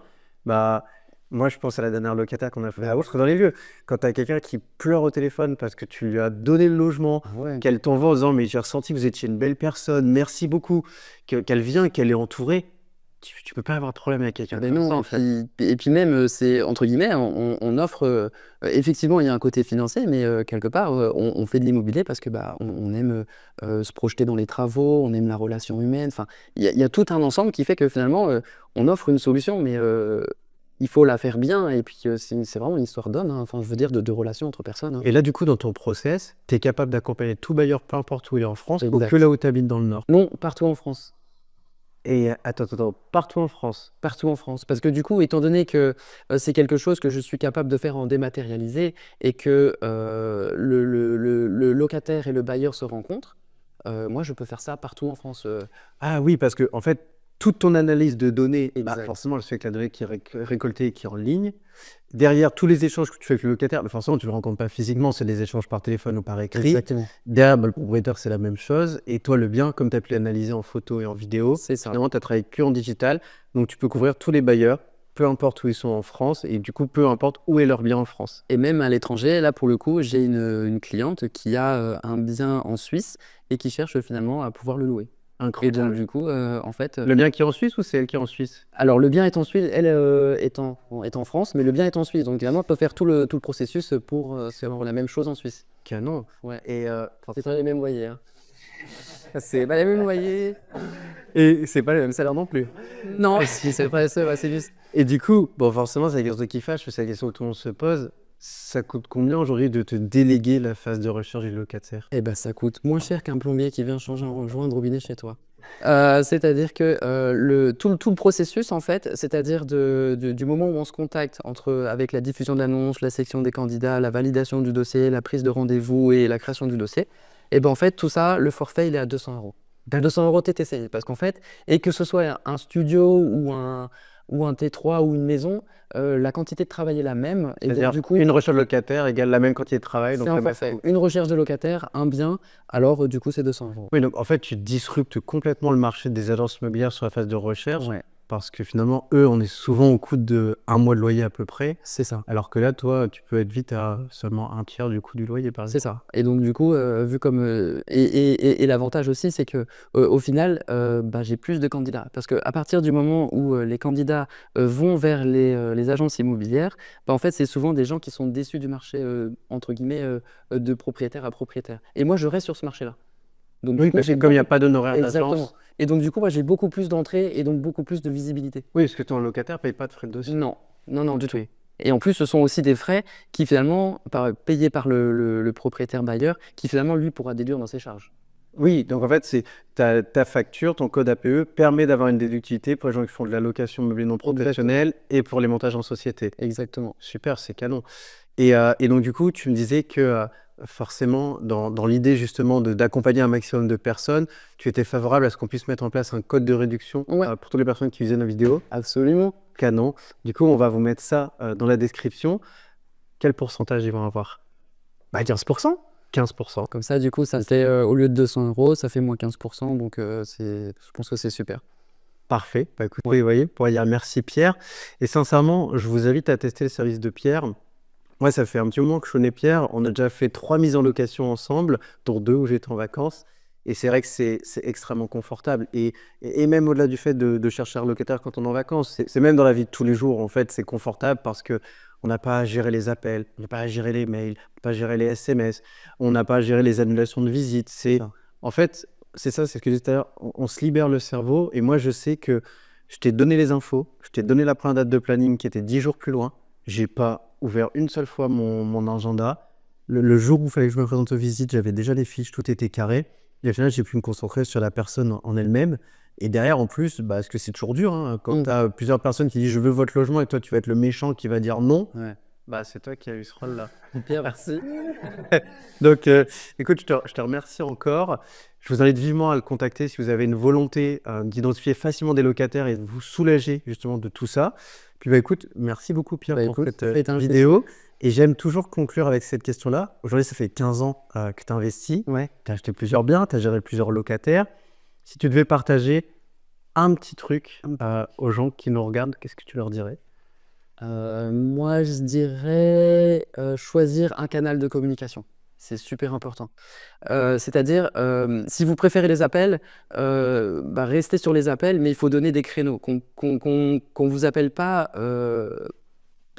moi je pense à la dernière locataire qu'on a fait à Autre dans les lieux. Quand tu as quelqu'un qui pleure au téléphone parce que tu lui as donné le logement, qu'elle t'envoie en disant mais j'ai ressenti que vous étiez une belle personne, merci beaucoup, qu'elle vient, qu'elle est entourée, tu peux pas avoir de problème avec quelqu'un. Ben non, et puis même, c'est entre guillemets, on offre, effectivement, il y a un côté financier, mais quelque part, on fait de l'immobilier parce que on aime se projeter dans les travaux, on aime la relation humaine. Enfin, il y a tout un ensemble qui fait que finalement, on offre une solution, mais il faut la faire bien. Et puis, c'est vraiment une histoire d'homme, hein. Enfin, je veux dire, de relations entre personnes, hein. Et là, du coup, dans ton process, tu es capable d'accompagner tout bailleur, peu importe où il est en France, ou Exact. que là où tu habites dans le Nord? Non, partout en France. Et attends, partout en France? Partout en France. Parce que du coup, étant donné que c'est quelque chose que je suis capable de faire en dématérialisé et que le locataire et le bailleur se rencontrent, moi, je peux faire ça partout en France. Ah oui, parce que en fait, toute ton analyse de données, Exact. forcément, elle se fait avec la donnée qui est récoltée et qui est en ligne. Derrière, tous les échanges que tu fais avec le locataire, forcément, tu ne le rencontres pas physiquement, c'est des échanges par téléphone ou par écrit. Exactement. Derrière, le propriétaire, c'est la même chose. Et toi, le bien, comme tu as pu l'analyser en photo et en vidéo, C'est ça. finalement, tu as travaillé que en digital. Donc, tu peux couvrir tous les bailleurs, peu importe où ils sont en France. Et du coup, peu importe où est leur bien en France. Et même à l'étranger, là pour le coup, j'ai une cliente qui a un bien en Suisse et qui cherche finalement à pouvoir le louer. Et Incroyable. donc du coup, en fait, Le bien qui est en Suisse ou c'est elle qui est en Suisse? alors le bien est en Suisse, elle est en France, mais le bien est en Suisse. Donc finalement, elle peut faire tout le processus pour avoir la même chose en Suisse. Canon. Ouais. Et, C'est pas les mêmes loyers. Hein. C'est pas les mêmes loyers. et c'est pas le même salaire non plus. Non, si, c'est vrai, c'est juste. Et du coup, bon, forcément, c'est la question qui fâche, c'est la question que tout le monde se pose. Ça coûte combien aujourd'hui de te déléguer la phase de recherche du locataire? Eh ben, ça coûte moins cher qu'un plombier qui vient changer un joint de robinet chez toi. C'est-à-dire que tout le processus, en fait, c'est-à-dire du moment où on se contacte avec la diffusion de l'annonce, la sélection des candidats, la validation du dossier, la prise de rendez-vous et la création du dossier, et ben en fait, tout ça, le forfait, il est à 200 €. 200 € TTC, parce qu'en fait, et que ce soit un studio ou un T3 ou une maison, la quantité de travail est la même. Et donc, C'est-à-dire, du coup, une recherche de locataire égale la même quantité de travail. Donc c'est un le même forfait. coût. Une recherche de locataire, un bien, alors du coup, c'est 200 €. Oui, donc en fait, tu disruptes complètement le marché des agences immobilières sur la phase de recherche. Ouais, Parce que finalement, eux, on est souvent au coût de 1 mois de loyer à peu près. c'est ça. Alors que là, toi, tu peux être vite à seulement un tiers du coût du loyer, par C'est exemple. ça. Et donc, du coup, vu comme. Et l'avantage aussi, c'est que au final, j'ai plus de candidats. Parce qu'à partir du moment où les candidats vont vers les agences immobilières, en fait, c'est souvent des gens qui sont déçus du marché, entre guillemets, de propriétaire à propriétaire. Et moi, je reste sur ce marché-là. Donc, du Oui, coup, parce que comme il n'y a pas d'honoraires Exactement. d'agence. Et donc, du coup, moi, j'ai beaucoup plus d'entrées et donc beaucoup plus de visibilité. Oui, parce que ton locataire ne paye pas de frais de dossier. Non, non, du tout. Ok. Et en plus, ce sont aussi des frais qui finalement, payés par le propriétaire bailleur, qui finalement, lui, pourra déduire dans ses charges. Oui, donc en fait, c'est ta facture, ton code APE permet d'avoir une déductibilité pour les gens qui font de la location meublée non professionnelle et pour les montages en société. Exactement. Super, c'est canon. Et donc, du coup, tu me disais que forcément, dans l'idée justement d'accompagner un maximum de personnes, tu étais favorable à ce qu'on puisse mettre en place un code de réduction Ouais. pour toutes les personnes qui visionnent la vidéo. Absolument. Canon. Du coup, on va vous mettre ça dans la description. Quel pourcentage ils vont avoir? 15%. 15%. Comme ça, du coup, ça fait, au lieu de 200 €, ça fait moins 15%. Donc, je pense que c'est super. Parfait. Écoute, vous voyez, pour dire merci Pierre. Et sincèrement, je vous invite à tester le service de Pierre. Moi, ça fait un petit moment que je connais Pierre. On a déjà fait 3 mises en location ensemble, dont 2 où j'étais en vacances. Et c'est vrai que c'est extrêmement confortable. Et même au-delà du fait de chercher un locataire quand on est en vacances, c'est même dans la vie de tous les jours, en fait, c'est confortable parce que on n'a pas à gérer les appels, on n'a pas à gérer les mails, on n'a pas à gérer les SMS, on n'a pas à gérer les annulations de visites. En fait, c'est ça, c'est ce que je disais tout à l'heure, on se libère le cerveau. Et moi, je sais que je t'ai donné les infos, je t'ai donné la première date de planning qui était 10 jours plus loin. J'ai pas ouvert une seule fois mon agenda. Le jour où il fallait que je me présente aux visites, j'avais déjà les fiches, tout était carré. Et au final, j'ai pu me concentrer sur la personne en elle-même. Et derrière, en plus, parce que c'est toujours dur, hein, quand tu as plusieurs personnes qui disent « je veux votre logement » et toi, tu vas être le méchant qui va dire non. Ouais. C'est toi qui as eu ce rôle-là. Pierre, merci. Donc, écoute, je te remercie encore. Je vous invite vivement à le contacter si vous avez une volonté d'identifier facilement des locataires et de vous soulager justement de tout ça. Puis écoute, merci beaucoup Pierre pour Écoute, cette ça fait un vidéo. Et j'aime toujours conclure avec cette question-là. Aujourd'hui, ça fait 15 ans que tu investis. Ouais. Tu as acheté plusieurs biens, tu as géré plusieurs locataires. Si tu devais partager un petit truc aux gens qui nous regardent, qu'est-ce que tu leur dirais? Moi, je dirais choisir un canal de communication. C'est super important. C'est-à-dire, si vous préférez les appels, restez sur les appels, mais il faut donner des créneaux, qu'on vous appelle pas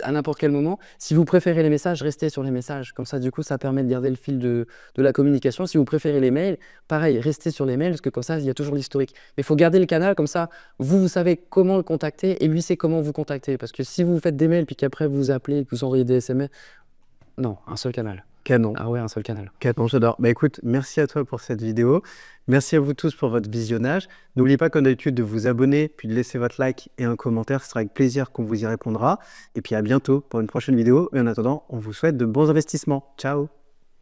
à n'importe quel moment. Si vous préférez les messages, restez sur les messages. Comme ça, du coup, ça permet de garder le fil de la communication. Si vous préférez les mails, pareil, restez sur les mails, parce que comme ça, il y a toujours l'historique. Mais il faut garder le canal, comme ça, vous savez comment le contacter, et lui sait comment vous contacter. Parce que si vous faites des mails, puis qu'après vous appelez, que vous envoyez des SMS, non, un seul canal. Canon. Ah ouais, un seul canal. Canon, j'adore. Écoute, merci à toi pour cette vidéo. Merci à vous tous pour votre visionnage. N'oubliez pas, comme d'habitude, de vous abonner, puis de laisser votre like et un commentaire. Ce sera avec plaisir qu'on vous y répondra. Et puis à bientôt pour une prochaine vidéo. Et en attendant, on vous souhaite de bons investissements. Ciao!